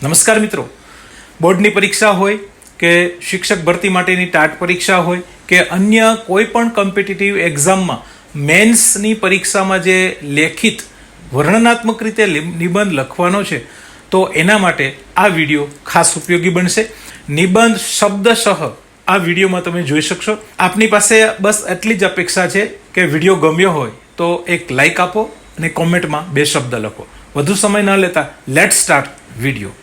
નમસ્કાર મિત્રો, બોર્ડની પરીક્ષા હોય કે શિક્ષક ભરતી માટેની ટાટ પરીક્ષા હોય કે અન્ય કોઈ પણ કોમ્પિટિટિવ એક્ઝામમાં મેન્સની પરીક્ષામાં જે લેખિત વર્ણનાત્મક રીતે નિબંધ લખવાનો છે તો એના માટે આ વિડીયો ખાસ ઉપયોગી બનશે. નિબંધ શબ્દશઃ આ વિડીયોમાં તમે જોઈ શકશો. આપની પાસે બસ એટલી જ અપેક્ષા છે કે વિડીયો ગમ્યો હોય તો એક લાઈક આપો અને કોમેન્ટમાં 2 શબ્દ લખો. વધુ સમય ન લેતા લેટ્સ સ્ટાર્ટ વિડીયો.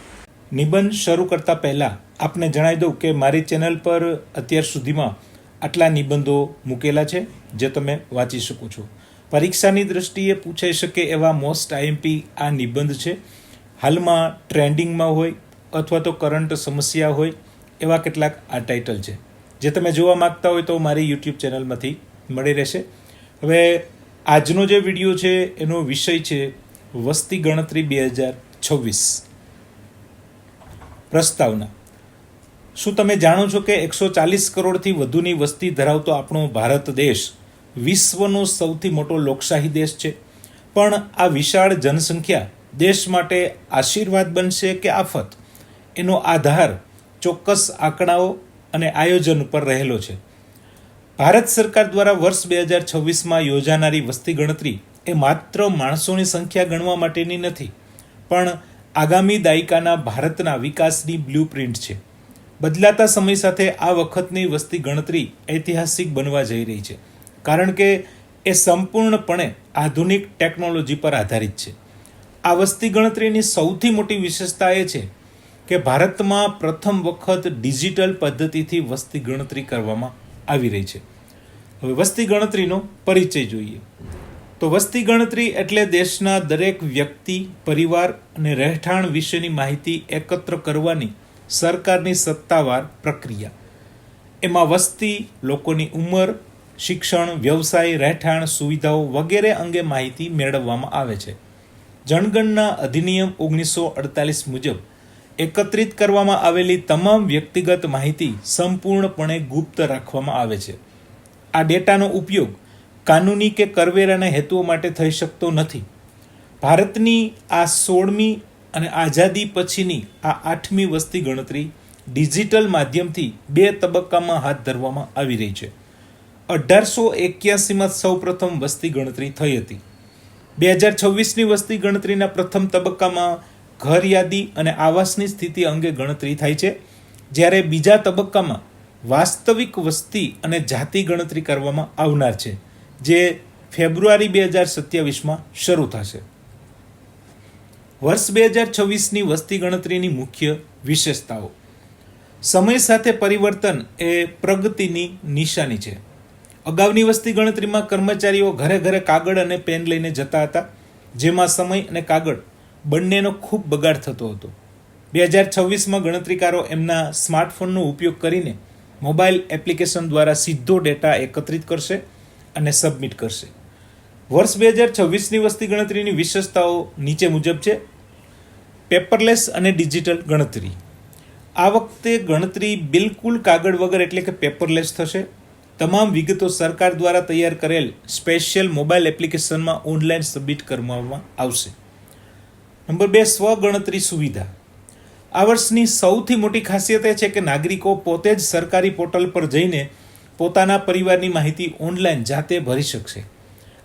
નિબંધ શરૂ કરતાં પહેલાં આપને જણાવી દઉં કે મારી ચેનલ પર અત્યાર સુધીમાં આટલા નિબંધો મૂકેલા છે જે તમે વાંચી શકો છો. પરીક્ષાની દ્રષ્ટિએ પૂછાઈ શકે એવા મોસ્ટ આઈએમપી આ નિબંધ છે. હાલમાં ટ્રેન્ડિંગમાં હોય અથવા તો કરંટ સમસ્યા હોય એવા કેટલાક આ ટાઇટલ છે જે તમે જોવા માગતા હોય તો મારી યુટ્યુબ ચેનલમાંથી મળી રહેશે. હવે આજનો જે વિડીયો છે એનો વિષય છે વસ્તી ગણતરી 2026. પ્રસ્તાવના. શું તમે જાણો છો કે 140 કરોડથી વધુની વસ્તી ધરાવતો આપણો ભારત દેશ વિશ્વનો સૌથી મોટો લોકશાહી દેશ છે. પણ આ વિશાળ જનસંખ્યા દેશ માટે આશીર્વાદ બનશે કે આફત, એનો આધાર ચોક્કસ આંકડાઓ અને આયોજન પર રહેલો છે. ભારત સરકાર દ્વારા વર્ષ 2026માં યોજાનારી વસ્તી ગણતરી એ માત્ર માણસોની સંખ્યા ગણવા માટેની નથી, પણ આગામી દાયકાના ભારતના વિકાસની બ્લુપ્રિન્ટ છે. બદલાતા સમય સાથે આ વખતની વસ્તી ગણતરી ઐતિહાસિક બનવા જઈ રહી છે, કારણ કે એ સંપૂર્ણપણે આધુનિક ટેકનોલોજી પર આધારિત છે. આ વસ્તી ગણતરીની સૌથી મોટી વિશેષતા એ છે કે ભારતમાં પ્રથમ વખત ડિજિટલ પદ્ધતિથી વસ્તી ગણતરી કરવામાં આવી રહી છે. હવે વસ્તી ગણતરીનો પરિચય જોઈએ તો વસ્તી ગણતરી એટલે દેશના દરેક વ્યક્તિ, પરિવાર અને રહેઠાણ વિશેની માહિતી એકત્ર કરવાની સરકારની સત્તાવાર પ્રક્રિયા. એમાં વસ્તી, લોકોની ઉંમર, શિક્ષણ, વ્યવસાય, રહેઠાણ, સુવિધાઓ વગેરે અંગે માહિતી મેળવવામાં આવે છે. જનગણના અધિનિયમ 1948 મુજબ એકત્રિત કરવામાં આવેલી તમામ વ્યક્તિગત માહિતી સંપૂર્ણપણે ગુપ્ત રાખવામાં આવે છે. આ ડેટાનો ઉપયોગ કાનૂની કે કરવેરાના હેતુઓ માટે થઈ શકતો નથી. ભારતની આ 16મી અને આઝાદી પછીની આ 8મી વસ્તી ગણતરી ડિજિટલ માધ્યમથી 2 તબક્કામાં હાથ ધરવામાં આવી રહી છે. 1881માં સૌપ્રથમ વસ્તી ગણતરી થઈ હતી. 2026ની વસ્તી ગણતરીના પ્રથમ તબક્કામાં ઘર યાદી અને આવાસની સ્થિતિ અંગે ગણતરી થાય છે, જ્યારે બીજા તબક્કામાં વાસ્તવિક વસ્તી અને જાતિ ગણતરી કરવામાં આવનાર છે, જે ફેબ્રુઆરી 2027માં શરૂ થશે. વર્ષ 2026ની વસ્તી ગણતરીની મુખ્ય વિશેષતાઓ. સમય સાથે પરિવર્તન એ પ્રગતિની નિશાની છે. અગાઉની વસ્તી ગણતરીમાં કર્મચારીઓ ઘરે ઘરે કાગળ અને પેન લઈને જતા હતા, જેમાં સમય અને કાગળ બંનેનો ખૂબ બગાડ થતો હતો. 2026માં ગણતરીકારો એમના સ્માર્ટફોનનો ઉપયોગ કરીને મોબાઈલ એપ્લિકેશન દ્વારા સીધો ડેટા એકત્રિત કરશે અને સબમિટ કરશે. વર્ષ 2026ની વસ્તી ગણતરીની વિશેષતાઓ નીચે મુજબ છે. પેપરલેસ અને ડિજિટલ ગણતરી. આ વખતે ગણતરી બિલકુલ કાગળ વગર એટલે કે પેપરલેસ થશે. તમામ વિગતો સરકાર દ્વારા તૈયાર કરેલ સ્પેશિયલ મોબાઈલ એપ્લિકેશનમાં ઓનલાઈન સબમિટ કરવામાં આવશે. નંબર 2, સ્વગણતરી સુવિધા. આ વર્ષની સૌથી મોટી ખાસિયત એ છે કે નાગરિકો પોતે જ સરકારી પોર્ટલ પર જઈને પોતાના પરિવારની માહિતી ઓનલાઈન જાતે ભરી શકશે.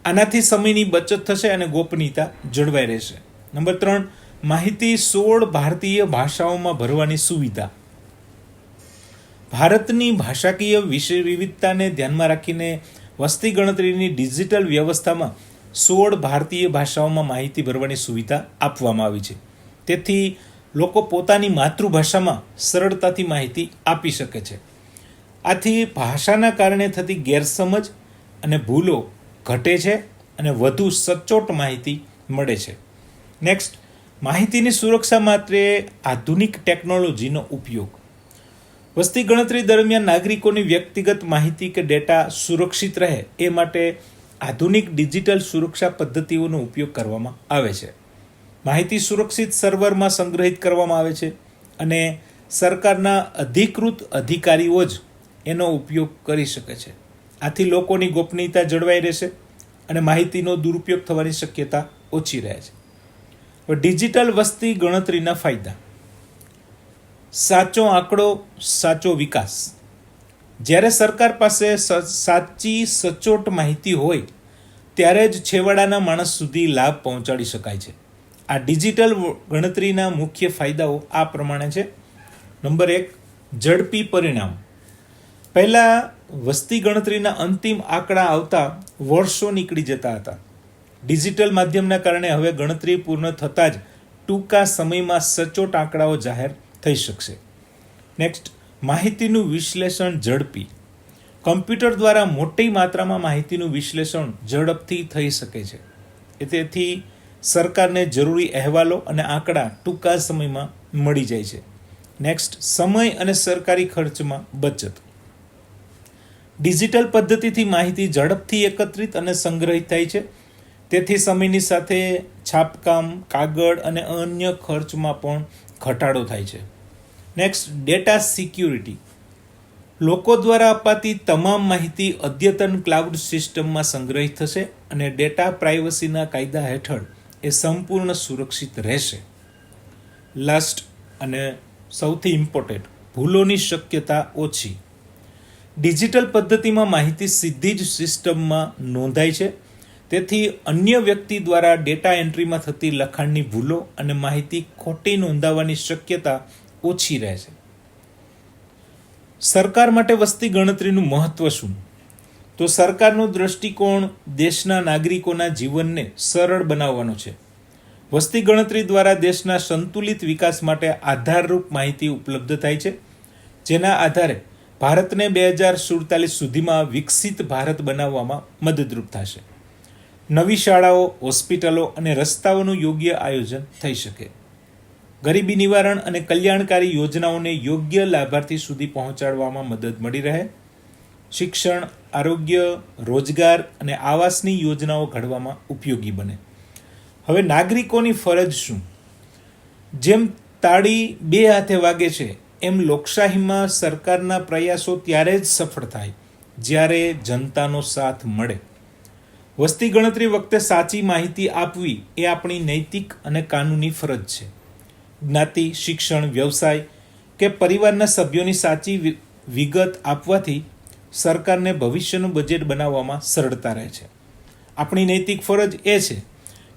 આનાથી સમયની બચત થશે અને ગોપનીયતા જળવાઈ રહેશે. નંબર 3, માહિતી 16 ભારતીય ભાષાઓમાં ભરવાની સુવિધા. ભારતની ભાષાકીય વિવિધતાને ધ્યાનમાં રાખીને વસ્તી ગણતરીની ડિજિટલ વ્યવસ્થામાં 16 ભારતીય ભાષાઓમાં માહિતી ભરવાની સુવિધા આપવામાં આવી છે. તેથી લોકો પોતાની માતૃભાષામાં સરળતાથી માહિતી આપી શકે છે. આથી ભાષાના કારણે થતી ગેરસમજ અને ભૂલો ઘટે છે અને વધુ સચોટ માહિતી મળે છે. નેક્સ્ટ, માહિતીની સુરક્ષા માટે આધુનિક ટેકનોલોજીનો ઉપયોગ. વસ્તી ગણતરી દરમિયાન નાગરિકોની વ્યક્તિગત માહિતી કે ડેટા સુરક્ષિત રહે એ માટે આધુનિક ડિજિટલ સુરક્ષા પદ્ધતિઓનો ઉપયોગ કરવામાં આવે છે. માહિતી સુરક્ષિત સર્વરમાં સંગ્રહિત કરવામાં આવે છે અને સરકારના અધિકૃત અધિકારીઓ જ એનો ઉપયોગ કરી શકે છે. આથી લોકોની ગોપનીયતા જળવાઈ રહેશે અને માહિતીનો દુરુપયોગ થવાની શક્યતા ઓછી રહે છે. ડિજિટલ વસ્તી ગણતરીના ફાયદા. સાચો આંકડો, સાચો વિકાસ. જ્યારે સરકાર પાસે સાચી સચોટ માહિતી હોય ત્યારે જ છેવાડાના માણસ સુધી લાભ પહોંચાડી શકાય છે. આ ડિજિટલ ગણતરીના મુખ્ય ફાયદાઓ આ પ્રમાણે છે. નંબર 1, ઝડપી પરિણામ. પહેલાં વસ્તી ગણતરીના અંતિમ આંકડા આવતા વર્ષો નીકળી જતા હતા. ડિજિટલ માધ્યમના કારણે હવે ગણતરી પૂર્ણ થતાં જ ટૂંકા સમયમાં સચોટ આંકડાઓ જાહેર થઈ શકશે. નેક્સ્ટ, માહિતીનું વિશ્લેષણ ઝડપી. કમ્પ્યુટર દ્વારા મોટી માત્રામાં માહિતીનું વિશ્લેષણ ઝડપથી થઈ શકે છે. તેથી સરકારને જરૂરી અહેવાલો અને આંકડા ટૂંકા સમયમાં મળી જાય છે. નેક્સ્ટ, સમય અને સરકારી ખર્ચમાં બચત. ડિજિટલ પદ્ધતિથી માહિતી ઝડપથી એકત્રિત અને સંગ્રહિત થાય છે. તેથી સમયની સાથે છાપકામ, કાગળ અને અન્ય ખર્ચમાં પણ ઘટાડો થાય છે. Next, data security. લોકો દ્વારા અપાતી તમામ માહિતી અદ્યતન ક્લાઉડ સિસ્ટમમાં સંગ્રહિત થશે અને ડેટા પ્રાઇવસીના કાયદા હેઠળ એ સંપૂર્ણ સુરક્ષિત રહેશે. લાસ્ટ અને સૌથી ઇમ્પોર્ટન્ટ, ભૂલોની શક્યતા ઓછી. ડિજિટલ પદ્ધતિમાં માહિતી સીધી જ સિસ્ટમમાં નોંધાય છે. તેથી અન્ય વ્યક્તિ દ્વારા ડેટા એન્ટ્રીમાં થતી લખાણની ભૂલો અને માહિતી ખોટી નોંધાવવાની શક્યતા ઓછી રહે છે. સરકાર માટે વસ્તી ગણતરીનું મહત્વ શું? તો સરકારનો દૃષ્ટિકોણ દેશના નાગરિકોના જીવનને સરળ બનાવવાનો છે. વસ્તી ગણતરી દ્વારા દેશના સંતુલિત વિકાસ માટે આધારરૂપ માહિતી ઉપલબ્ધ થાય છે, જેના આધારે ભારતને 2047 સુધીમાં વિકસિત ભારત બનાવવામાં મદદરૂપ થશે. નવી શાળાઓ, હોસ્પિટલો અને રસ્તાઓનું યોગ્ય આયોજન થઈ શકે. ગરીબી નિવારણ અને કલ્યાણકારી યોજનાઓને યોગ્ય લાભાર્થી સુધી પહોંચાડવામાં મદદ મળી રહે. શિક્ષણ, આરોગ્ય, રોજગાર અને આવાસની યોજનાઓ ઘડવામાં ઉપયોગી બને. હવે નાગરિકોની ફરજ શું? જેમ તાળી 2 હાથે વાગે છે એમ લોકશાહીમાં સરકારના પ્રયાસો ત્યારે જ સફળ થાય જ્યારે જનતાનો સાથ મળે. વસ્તી ગણતરી વખતે સાચી માહિતી આપવી એ આપણી નૈતિક અને કાનૂની ફરજ છે. જ્ઞાતિ, શિક્ષણ, વ્યવસાય કે પરિવારના સભ્યોની સાચી વિગત આપવાથી સરકારને ભવિષ્યનું બજેટ બનાવવામાં સરળતા રહે છે. આપણી નૈતિક ફરજ એ છે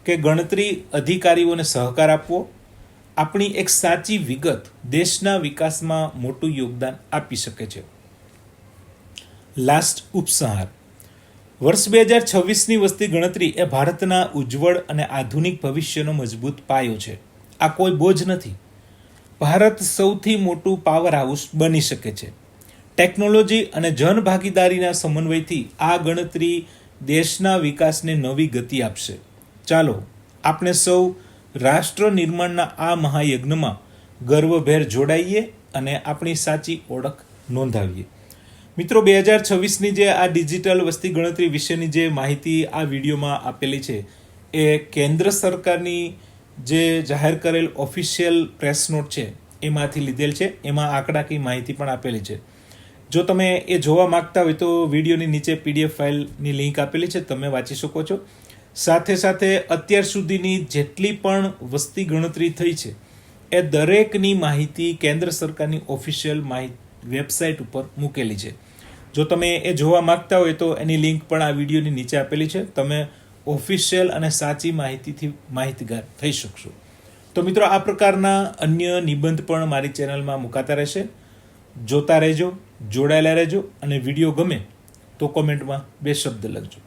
કે ગણતરી અધિકારીઓને સહકાર આપવો. આપણી એક સાચી વિગત દેશના વિકાસમાં મોટું યોગદાન આપી શકે છે. લાસ્ટ ઉપસંહાર. વર્ષ 2026ની વસ્તી ગણતરી એ ભારતના ઉજ્જવળ અને આધુનિક ભવિષ્યનો મજબૂત પાયો છે. આ કોઈ બોજ નથી. ભારત સૌથી મોટું પાવર હાઉસ બની શકે છે. ટેકનોલોજી અને જનભાગીદારીના સમન્વયથી આ ગણતરી દેશના વિકાસને નવી ગતિ આપશે. ચાલો આપણે સૌ રાષ્ટ્ર નિર્માણના આ મહાયજ્ઞમાં ગર્વભેર જોડાઈએ અને આપણી સાચી ઓળખ નોંધાવીએ. મિત્રો, 2026ની જે આ ડિજિટલ વસ્તી ગણતરી વિશેની જે માહિતી આ વિડીયોમાં આપેલી છે એ કેન્દ્ર સરકારની જે જાહેર કરેલ ઓફિશિયલ પ્રેસ નોટ છે એમાંથી લીધેલ છે. એમાં આંકડાકીય માહિતી પણ આપેલી છે. જો તમે એ જોવા માંગતા હોય તો વિડીયોની નીચે PDF ફાઇલની લિંક આપેલી છે, તમે વાંચી શકો છો. સાથે સાથે અત્યાર સુધીની જેટલી પણ વસ્તી ગણતરી થઈ છે એ દરેકની માહિતી કેન્દ્ર સરકારની ઓફિશિયલ વેબસાઇટ ઉપર મૂકેલી છે. જો તમે એ જોવા માંગતા હોય તો એની લિંક પણ આ વિડીયોની નીચે આપેલી છે. તમે ઓફિશિયલ અને સાચી માહિતીથી માહિતગાર થઈ શકશો. તો મિત્રો, આ પ્રકારના અન્ય નિબંધ પણ મારી ચેનલમાં મુકાતા રહેશે. જોતા રહેજો, જોડાયેલા રહેજો અને વિડીયો ગમે તો કોમેન્ટમાં 2 શબ્દ લખજો.